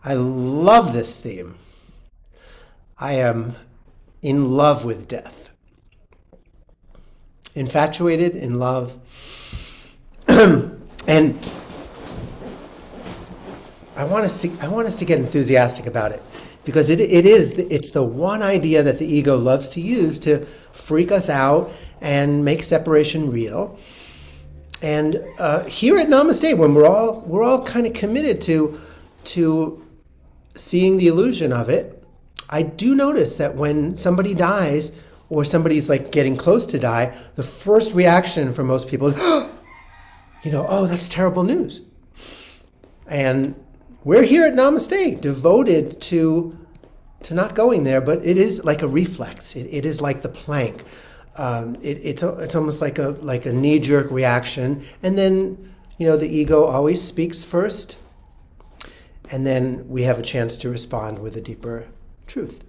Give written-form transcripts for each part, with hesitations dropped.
I love this theme. I am in love with death, infatuated, in love, and I want us to get enthusiastic about it because it's the one idea that the ego loves to use to freak us out and make separation real. And here at Namaste, when we're all kind of committed to seeing the illusion of it, I do notice that when somebody dies or somebody's like getting close to die, the first reaction for most people is, oh, that's terrible news. And we're here at Namaste, devoted to not going there, but it is like a reflex. It is like the plank. It's almost like a knee-jerk reaction, and then the ego always speaks first, and then we have a chance to respond with a deeper truth.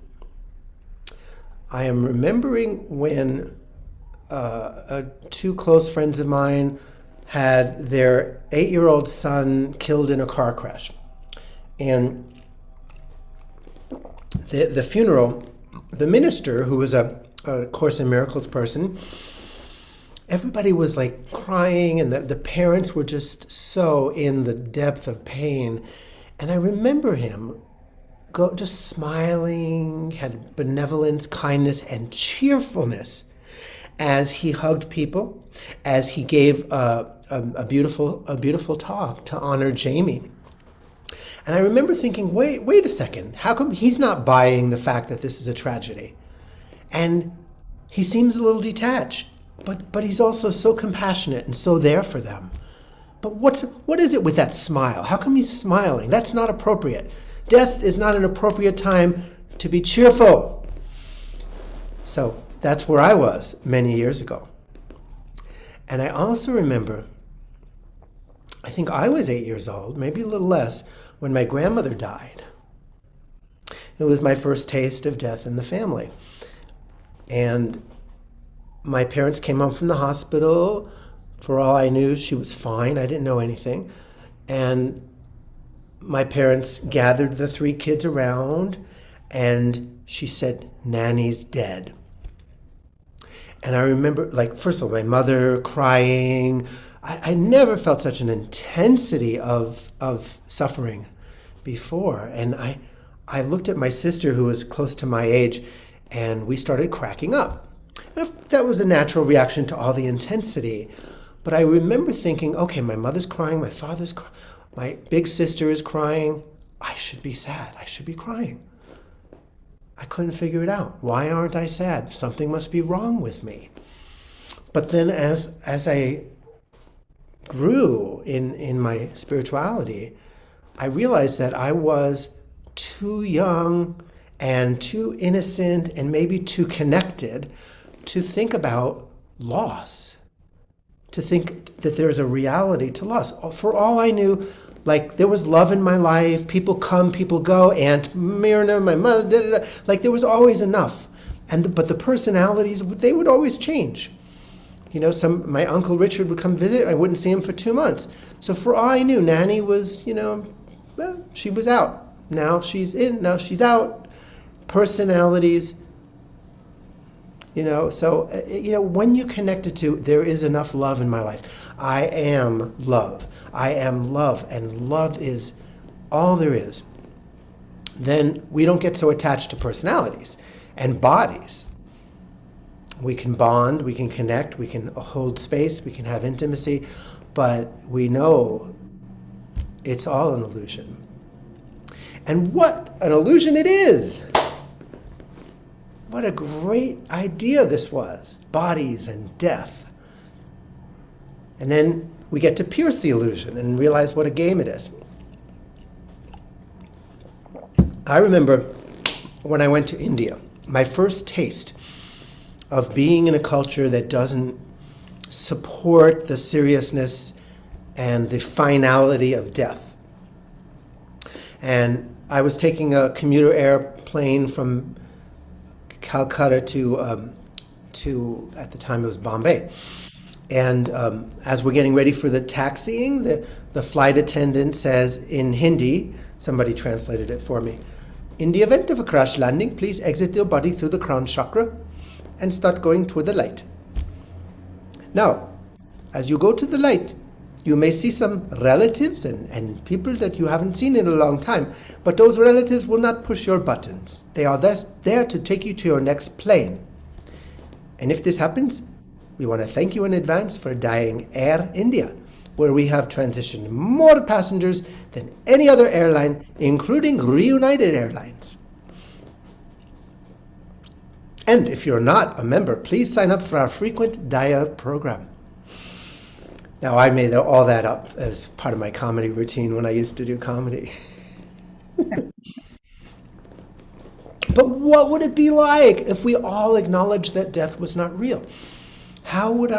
I am remembering when two close friends of mine had their 8-year-old son killed in a car crash. And the funeral, the minister, who was a Course in Miracles person, everybody was like crying, and the parents were just so in the depth of pain. And I remember him just smiling, had benevolence, kindness, and cheerfulness as he hugged people, as he gave a beautiful talk to honor Jamie. And I remember thinking, wait a second, how come he's not buying the fact that this is a tragedy? And he seems a little detached, but he's also so compassionate and so there for them. But what is it with that smile? How come he's smiling? That's not appropriate. Death is not an appropriate time to be cheerful. So that's where I was many years ago. And I also remember, I think I was 8 years old, maybe a little less, when my grandmother died. It was my first taste of death in the family. And my parents came home from the hospital. For all I knew, she was fine. I didn't know anything. And my parents gathered the 3 kids around, and she said, "Nanny's dead." And I remember, first of all, my mother crying. I never felt such an intensity of suffering before. And I looked at my sister, who was close to my age, and we started cracking up. And that was a natural reaction to all the intensity. But I remember thinking, okay, my mother's crying, my father's crying, my big sister is crying. I should be sad. I should be crying. I couldn't figure it out. Why aren't I sad? Something must be wrong with me. But then as I grew in my spirituality, I realized that I was too young and too innocent and maybe too connected to think about loss, to think that there's a reality to loss. For all I knew, there was love in my life, people come, people go, Aunt Myrna, my mother, there was always enough. But the personalities, they would always change. My Uncle Richard would come visit, I wouldn't see him for 2 months. So for all I knew, Nanny was, she was out. Now she's in, now she's out. Personalities, so, when you're connected to, there is enough love in my life. I am love. I am love, and love is all there is. Then we don't get so attached to personalities and bodies. We can bond, we can connect, we can hold space, we can have intimacy, but we know it's all an illusion. And what an illusion it is! What a great idea this was. Bodies and death. And then we get to pierce the illusion and realize what a game it is. I remember when I went to India, my first taste of being in a culture that doesn't support the seriousness and the finality of death. And I was taking a commuter airplane from Calcutta to at the time it was Bombay. And as we're getting ready for the taxiing, the flight attendant says in Hindi, Somebody translated it for me. In the event of a crash landing, please exit your body through the crown chakra and start going toward the light. Now, as you go to the light, you may see some relatives and people that you haven't seen in a long time, but those relatives will not push your buttons. They are there to take you to your next plane. And if this happens, we want to thank you in advance for dying Air India, where we have transitioned more passengers than any other airline, including Reunited Airlines. And if you're not a member, please sign up for our frequent dial program. Now, I made all that up as part of my comedy routine when I used to do comedy. But what would it be like if we all acknowledged that death was not real? How would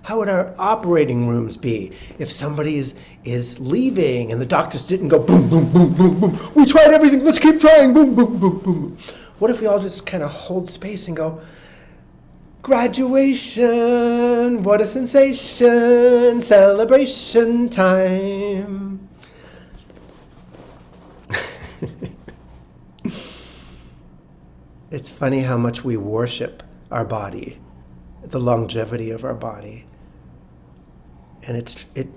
how would our operating rooms be if somebody is leaving and the doctors didn't go boom, boom, boom, boom, boom. We tried everything, let's keep trying, boom, boom, boom, boom. What if we all just kind of hold space and go, graduation, what a sensation, celebration time. It's funny how much we worship our body, the longevity of our body. And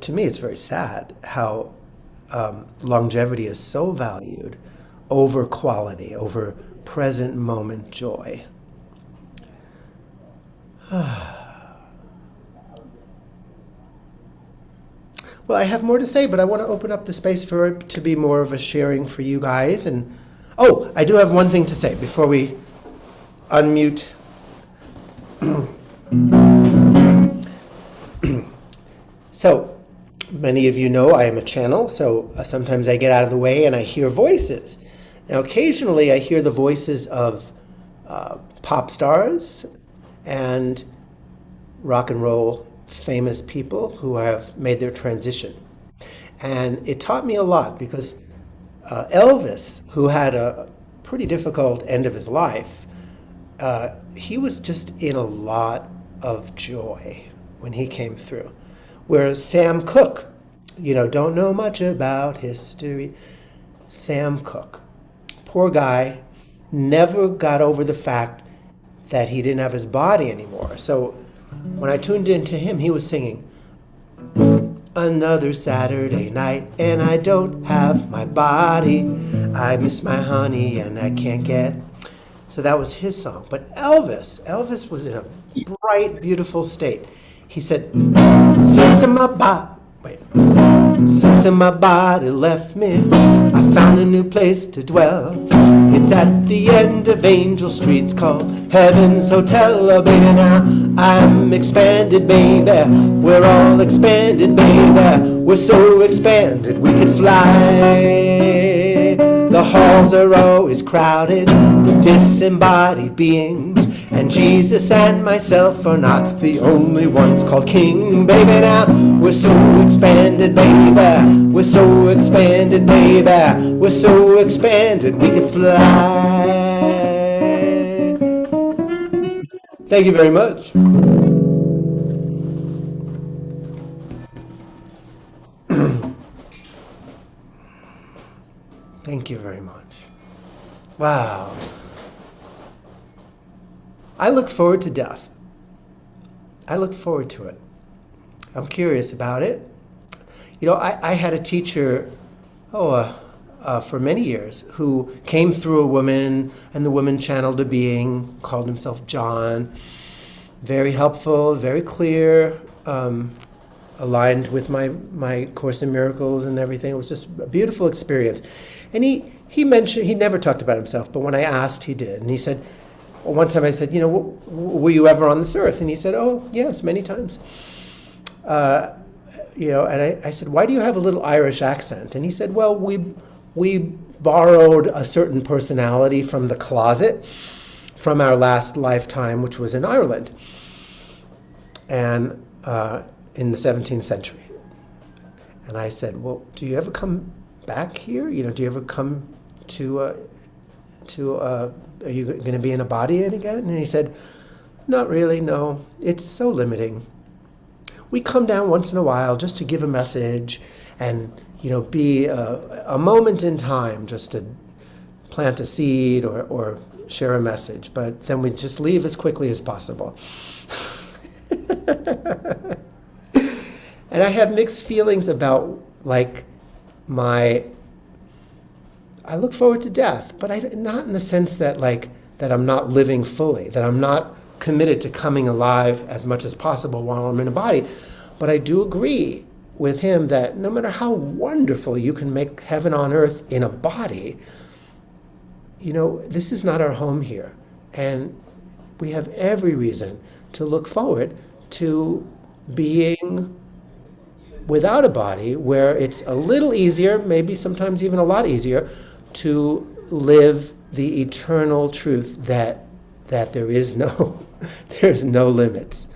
to me, it's very sad how longevity is so valued over quality, over present moment joy. Well, I have more to say, but I want to open up the space for it to be more of a sharing for you guys. And oh, I do have one thing to say before we unmute. So, many of you know I am a channel, so sometimes I get out of the way and I hear voices. Now, occasionally I hear the voices of pop stars and rock and roll famous people who have made their transition. And it taught me a lot because Elvis, who had a pretty difficult end of his life, he was just in a lot of joy when he came through. Whereas Sam Cooke, don't know much about history. Sam Cooke, poor guy, never got over the fact that he didn't have his body anymore. So when I tuned into him, he was singing, another Saturday night and I don't have my body. I miss my honey and I can't get. So that was his song. But Elvis was in a bright, beautiful state. He said, since my body left me, I found a new place to dwell. It's at the end of Angel Streets called Heaven's Hotel. Oh, baby, now I'm expanded, baby. We're all expanded, baby. We're so expanded we could fly. The halls are always crowded with disembodied beings, and Jesus and myself are not the only ones called king. Baby, now we're so expanded, baby. We're so expanded, baby. We're so expanded we can fly. Thank you very much. Thank you very much. Wow. I look forward to death. I look forward to it. I'm curious about it. I had a teacher, for many years, who came through a woman, and the woman channeled a being, called himself John. Very helpful, very clear, aligned with my Course in Miracles and everything. It was just a beautiful experience. And he mentioned, he never talked about himself, but when I asked, he did. And he said, one time I said, were you ever on this earth? And he said, oh, yes, many times. And I said, why do you have a little Irish accent? And he said, well, we borrowed a certain personality from the closet from our last lifetime, which was in Ireland, and in the 17th century. And I said, well, do you ever come back here? Do you ever come to are you going to be in a body again? And he said, not really, no. It's so limiting. We come down once in a while just to give a message and, be a moment in time just to plant a seed or share a message, but then we just leave as quickly as possible. And I have mixed feelings about like my I look forward to death, but not in the sense that that I'm not living fully, that I'm not committed to coming alive as much as possible while I'm in a body. But I do agree with him that no matter how wonderful you can make heaven on earth in a body, this is not our home here. And we have every reason to look forward to being without a body, where it's a little easier, maybe sometimes even a lot easier, to live the eternal truth that there is there's no limits.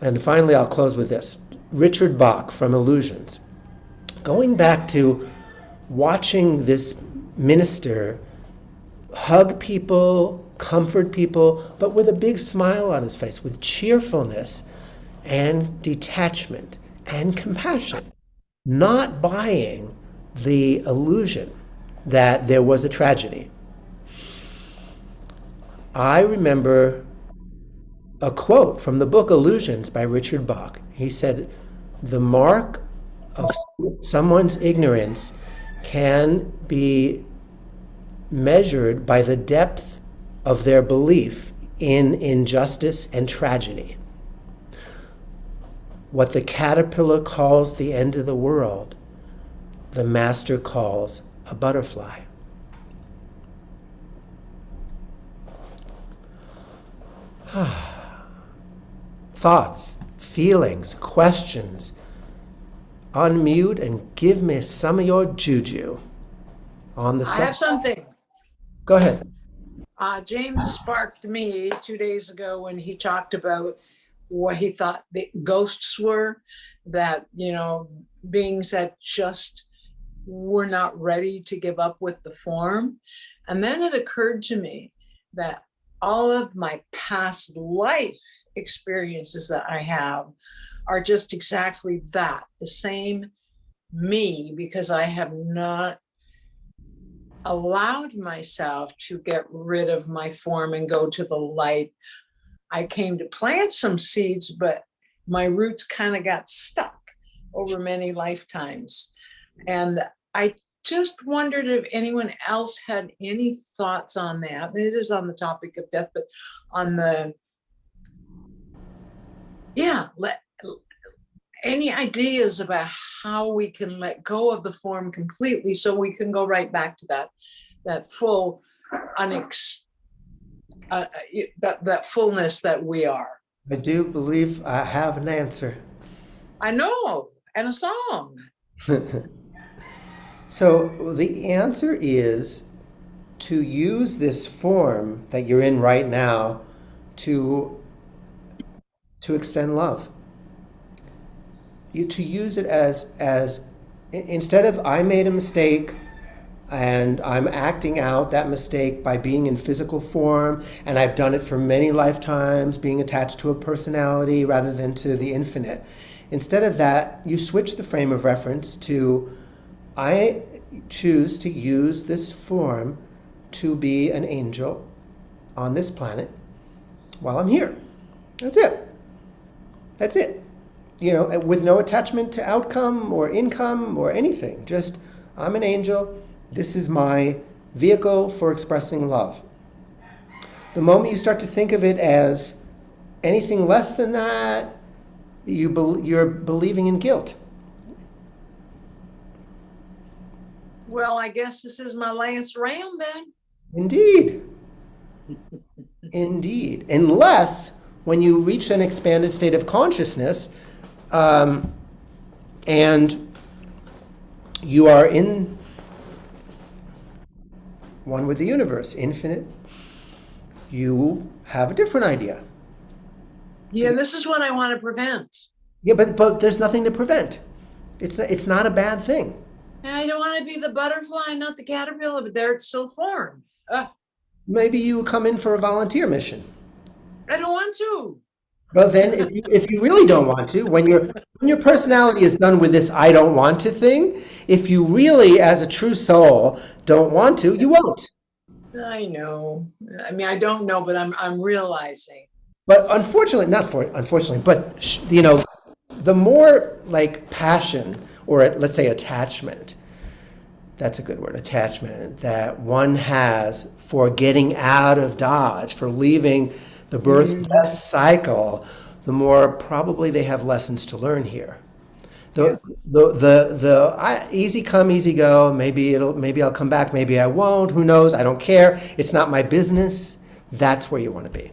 And finally, I'll close with this. Richard Bach from Illusions. Going back to watching this minister hug people, comfort people, but with a big smile on his face, with cheerfulness and detachment and compassion, not buying the illusion that there was a tragedy. I remember a quote from the book Illusions by Richard Bach. He said, "The mark of someone's ignorance can be measured by the depth of their belief in injustice and tragedy. What the caterpillar calls the end of the world, the master calls a butterfly." Thoughts, feelings, questions. Unmute and give me some of your juju on the I have something. Go ahead. James sparked me 2 days ago when he talked about what he thought the ghosts were, that, beings that just were not ready to give up with the form. And then it occurred to me that all of my past life experiences that I have are just exactly that, the same me, because I have not allowed myself to get rid of my form and go to the light. I came to plant some seeds, but my roots kind of got stuck over many lifetimes. And I just wondered if anyone else had any thoughts on that. It is on the topic of death, but on any ideas about how we can let go of the form completely so we can go right back to that full that fullness that we are. I do believe I have an answer. I know, and a song. So the answer is to use this form that you're in right now to extend love. To use it as instead of I made a mistake and I'm acting out that mistake by being in physical form, and I've done it for many lifetimes, being attached to a personality rather than to the infinite. Instead of that, you switch the frame of reference to I choose to use this form to be an angel on this planet while I'm here. That's it. That's it. With no attachment to outcome or income or anything. Just, I'm an angel. This is my vehicle for expressing love. The moment you start to think of it as anything less than that, you're believing in guilt. Well, I guess this is my last round then. Indeed. Indeed. Unless when you reach an expanded state of consciousness, and you are in one with the universe, infinite, you have a different idea. Yeah, this is what I want to prevent. Yeah, but there's nothing to prevent. It's not a bad thing. I don't want to be the butterfly, not the caterpillar, but there it's still formed. Maybe you come in for a volunteer mission. I don't want to. Well, then, if you really don't want to, when your personality is done with this "I don't want to" thing, if you really, as a true soul, don't want to, you won't. I know. I mean, I don't know, but I'm realizing. But unfortunately, not for unfortunately, but the more like passion or let's say attachment, that's a good word, attachment that one has for getting out of Dodge, for leaving the birth Mhm. death cycle, the more probably they have lessons to learn here. Yeah. Easy come, easy go. Maybe I'll come back, maybe I won't. Who knows? I don't care. It's not my business. That's where you want to be.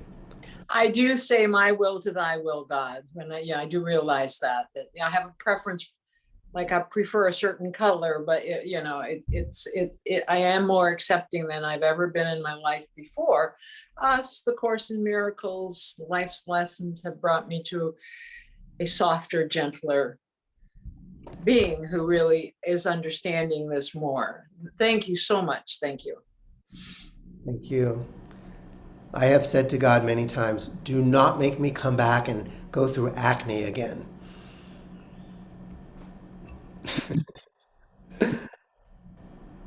I do say my will to thy will, God. When I do realize that I have a preference, like I prefer a certain color, but I am more accepting than I've ever been in my life before. Us, the Course in Miracles, life's lessons have brought me to a softer, gentler being who really is understanding this more. Thank you so much. Thank you. Thank you. I have said to God many times, do not make me come back and go through acne again.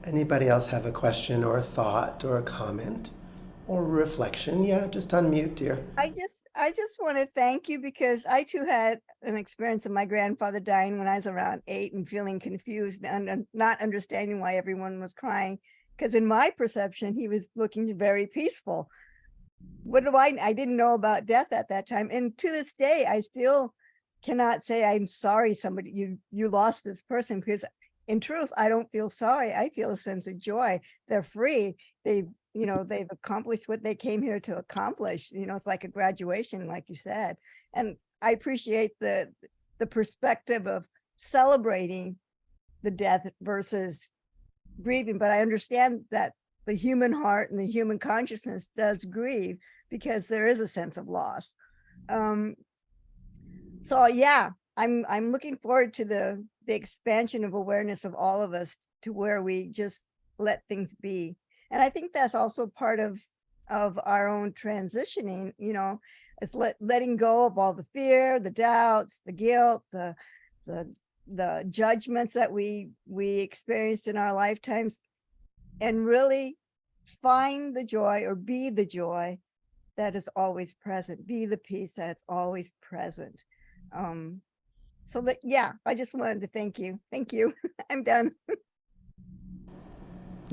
Anybody else have a question or a thought or a comment or a reflection? Yeah, just unmute, dear. I just want to thank you because I too had an experience of my grandfather dying when I was around 8 and feeling confused and not understanding why everyone was crying. Because in my perception, he was looking very peaceful. What do I didn't know about death at that time. And to this day, I still cannot say I'm sorry you lost this person, because in truth, I don't feel sorry. I feel a sense of joy. They're free. They've accomplished what they came here to accomplish. It's like a graduation, like you said. And I appreciate the perspective of celebrating the death versus grieving, but I understand that the human heart and the human consciousness does grieve because there is a sense of loss. Um, so yeah, I'm looking forward to the expansion of awareness of all of us to where we just let things be. And I think that's also part of our own transitioning, it's letting go of all the fear, the doubts, the guilt, the the judgments that we experienced in our lifetimes, and really find the joy or be the joy that is always present, be the peace that's always present. um so that, yeah, I just wanted to thank you. I'm done.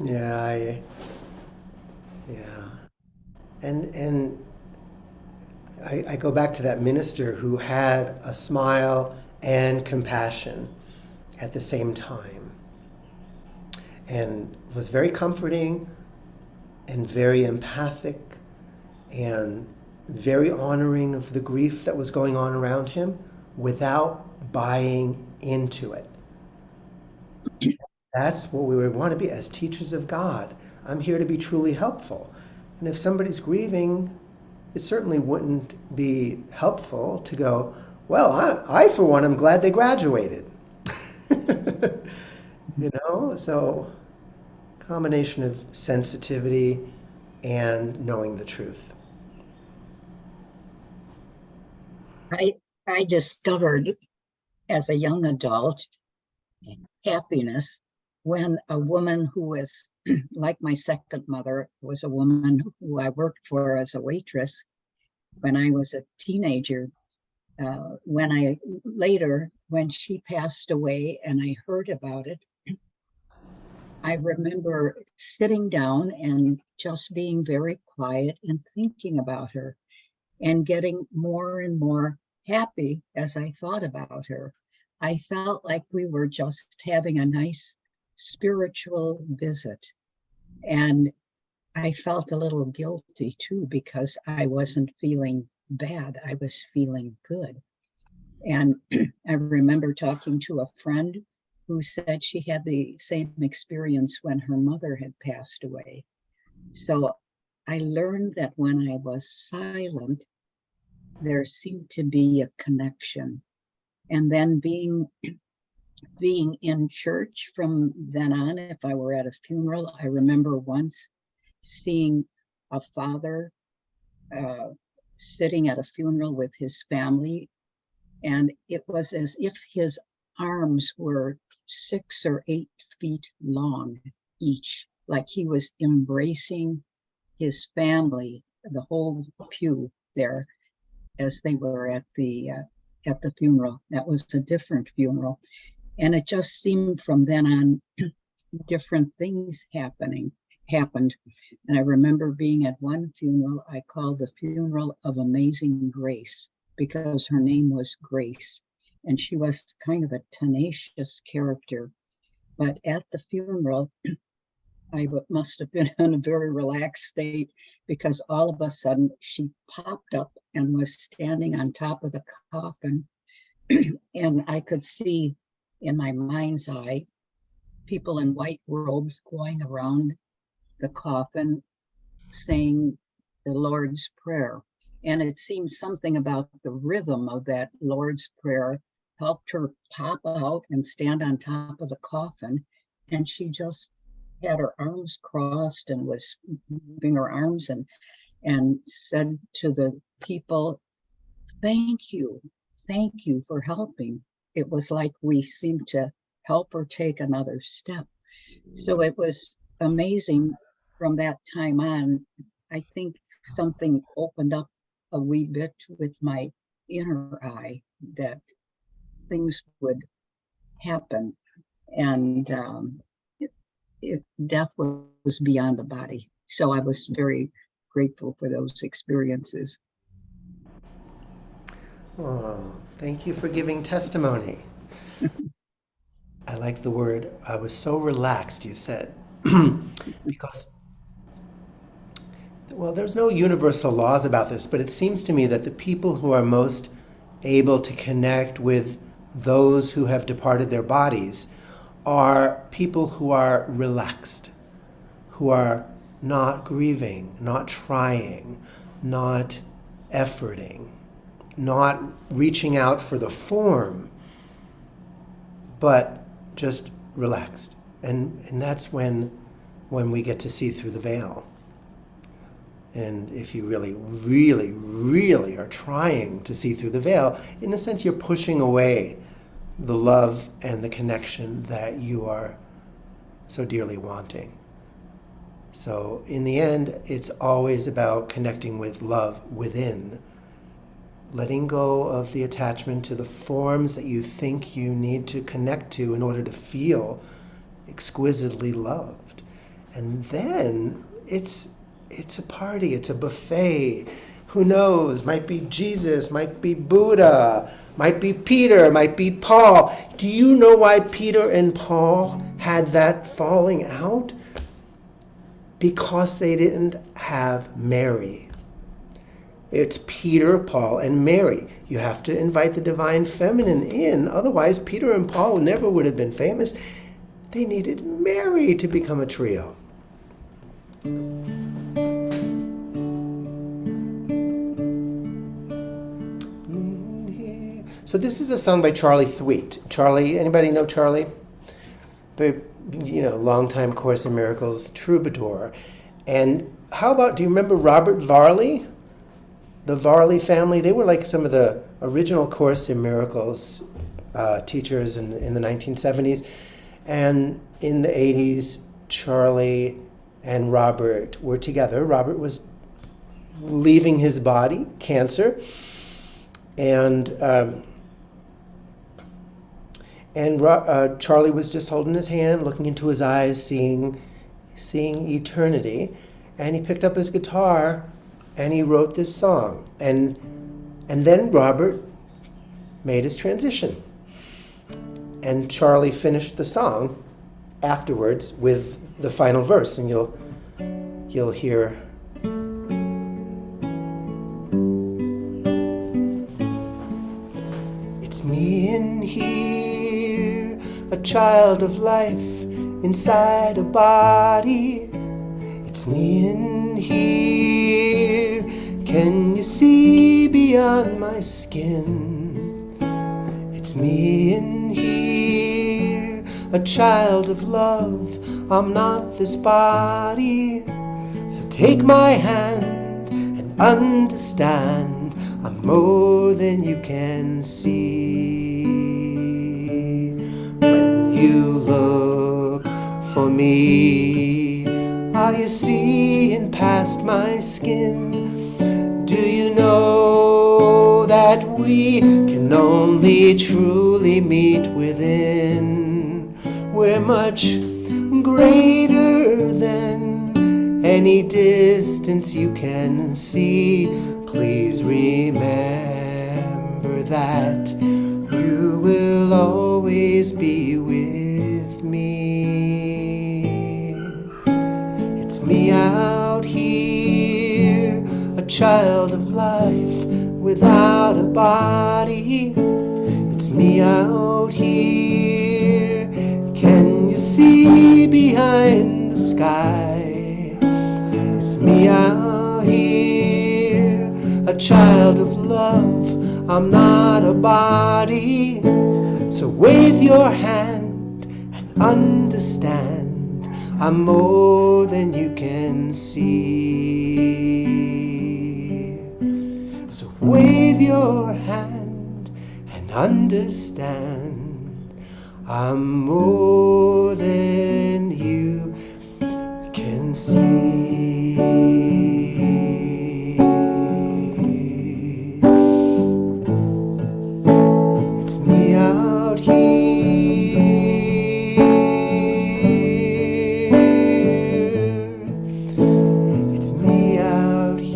Yeah, yeah. And I go back to that minister who had a smile and compassion at the same time and was very comforting and very empathic and very honoring of the grief that was going on around him without buying into it. That's what we would want to be as teachers of God. I'm here to be truly helpful. And if somebody's grieving, it certainly wouldn't be helpful to go, well, I for one, am glad they graduated. So combination of sensitivity and knowing the truth. I I discovered as a young adult happiness when a woman who was like my second mother was a woman who I worked for as a waitress when I was a teenager. When she passed away and I heard about it, I remember sitting down and just being very quiet and thinking about her and getting more and more happy as I thought about her. I felt like we were just having a nice spiritual visit. And I felt a little guilty too because I wasn't feeling bad, I was feeling good. And I remember talking to a friend who said she had the same experience when her mother had passed away. So I learned that when I was silent, there seemed to be a connection. And then being in church from then on, if I were at a funeral, I remember once seeing a father uh, sitting at a funeral with his family, and it was as if his arms were 6 or 8 feet long each, like he was embracing his family, the whole pew there, as they were at the funeral. That was a different funeral, and it just seemed from then on different things happened. And I remember being at one funeral I called the funeral of Amazing Grace, because her name was Grace, and she was kind of a tenacious character. But at the funeral, I must have been in a very relaxed state, because all of a sudden she popped up and was standing on top of the coffin. And I could see in my mind's eye people in white robes going around the coffin saying the Lord's Prayer. And it seemed something about the rhythm of that Lord's Prayer helped her pop out and stand on top of the coffin. And she just had her arms crossed and was moving her arms and said to the people, thank you for helping. It was like we seemed to help her take another step. So it was amazing. From that time on, I think something opened up a wee bit with my inner eye, that things would happen, and death was beyond the body. So I was very grateful for those experiences. Oh, thank you for giving testimony. I like the word, I was so relaxed, you said. Because, well, there's no universal laws about this, but it seems to me that the people who are most able to connect with those who have departed their bodies are people who are relaxed, who are not grieving, not trying, not efforting, not reaching out for the form, but just relaxed. And that's when we get to see through the veil. And if you really, really, really are trying to see through the veil, in a sense, you're pushing away the love and the connection that you are so dearly wanting. So in the end, it's always about connecting with love within, letting go of the attachment to the forms that you think you need to connect to in order to feel exquisitely loved. And then it's a party, it's a buffet. Who knows? Might be Jesus, might be Buddha, might be Peter, might be Paul. Do you know why Peter and Paul had that falling out? Because they didn't have Mary. It's Peter, Paul, and Mary. You have to invite the divine feminine in. Otherwise, Peter and Paul never would have been famous. They needed Mary to become a trio. So this is a song by Charlie Thweet. Charlie, anybody know Charlie? Very, longtime Course in Miracles troubadour. And how about, do you remember Robert Varley? The Varley family, they were like some of the original Course in Miracles teachers in the 1970s. And in the 80s, Charlie and Robert were together. Robert was leaving his body, cancer, and Charlie was just holding his hand, looking into his eyes, seeing eternity. And he picked up his guitar and he wrote this song. And then Robert made his transition. And Charlie finished the song afterwards with the final verse, and you'll hear. It's me in here, a child of life inside a body. It's me in here, can you see beyond my skin? It's me in here, a child of love. I'm not this body. So take my hand and understand. I'm more than you can see. When you look for me, are you seeing past my skin? Do you know that we can only truly meet within? We're much greater than any distance you can see. Please remember that you will always be with me. It's me out here, a child of life without a body. It's me out here. Can you see behind the sky? It's me out here, a child of love. I'm not a body. So wave your hand and understand. I'm more than you can see. So wave your hand and understand. I'm more than you can see. It's me out here. It's me out here.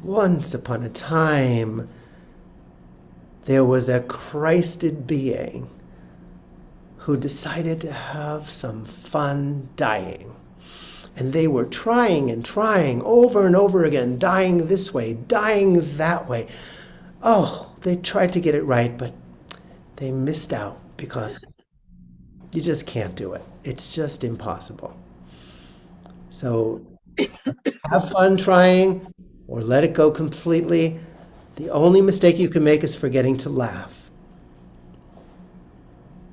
Once upon a time, there was a Christed being who decided to have some fun dying. And they were trying and trying over and over again, dying this way, dying that way. Oh, they tried to get it right, but they missed out because you just can't do it. It's just impossible. So have fun trying or let it go completely. The only mistake you can make is forgetting to laugh.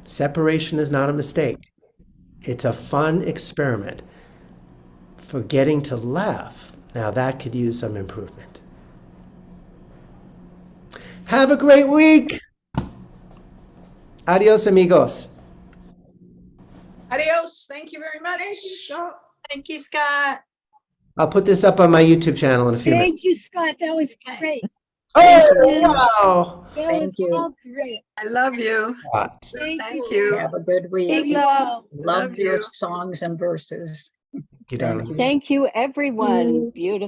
Separation is not a mistake. It's a fun experiment. Forgetting to laugh, now that could use some improvement. Have a great week. Adios, amigos. Adios. Thank you very much. Thank you, Scott. I'll put this up on my YouTube channel in a few minutes. Thank you, Scott. That was great. Oh, wow. That was all great. I love you. Thank you. Have a good week. Big love. Love Love your you. songs and verses. Thank you, Thank darling. you. Thank you, everyone. Beautiful.